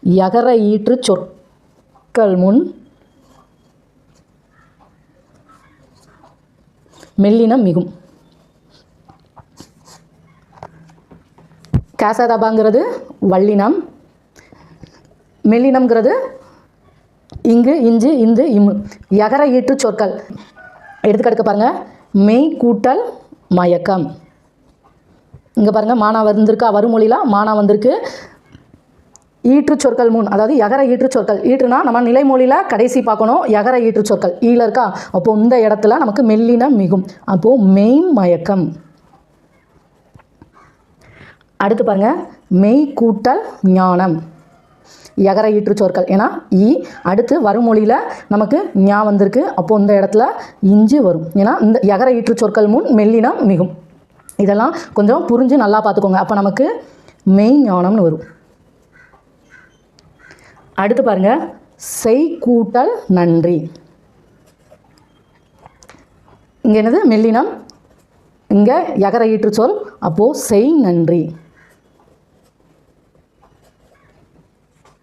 யகர ஈற்று சொற்கள் முன் மெல்லினம் மிகும். கேசதபாங்கிறது வல்லினம், மெல்லினம்ங்கிறது இங்கு, இஞ்சு, இந்து, இம்மு. யகர ஈற்று சொற்கள் எடுத்துக்கடுக்க பாருங்கள். மெய் கூட்டல் மயக்கம். இங்கே பாருங்கள், மானா வந்திருக்கா, வருமொழியில் மானா வந்திருக்கு. ஈற்று சொற்கள் முன், அதாவது யகர ஈற்று சொற்கள். ஈற்றுனா நம்ம நிலைமொழியில் கடைசி பார்க்கணும். யகர ஈற்று சொற்கள் ஈல இருக்கா, அப்போது இந்த இடத்துல நமக்கு மெல்லினம் மிகும். அப்போது மெய் மயக்கம். அடுத்து பாருங்கள், மெய் கூட்டல் ஞானம். யகர ஈற்று சொற்கள், ஏன்னா ஈ அடுத்து வருமொழியில் நமக்கு ஞா வந்திருக்கு. அப்போது இந்த இடத்துல இஞ்சு வரும். ஏன்னா இந்த யகர ஈற்று சொற்கள் முன் மெல்லினம் மிகும். இதெல்லாம் கொஞ்சம் புரிஞ்சு நல்லா பார்த்துக்கோங்க. அப்போ நமக்கு மெய் ஞானம்னு வரும். அடுத்து பாருங்கள், செய் கூட்டல் நன்றி. இங்கே என்னது மெல்லினம், இங்கே யகர ஈற்று சொல். அப்போது செய் நன்றி.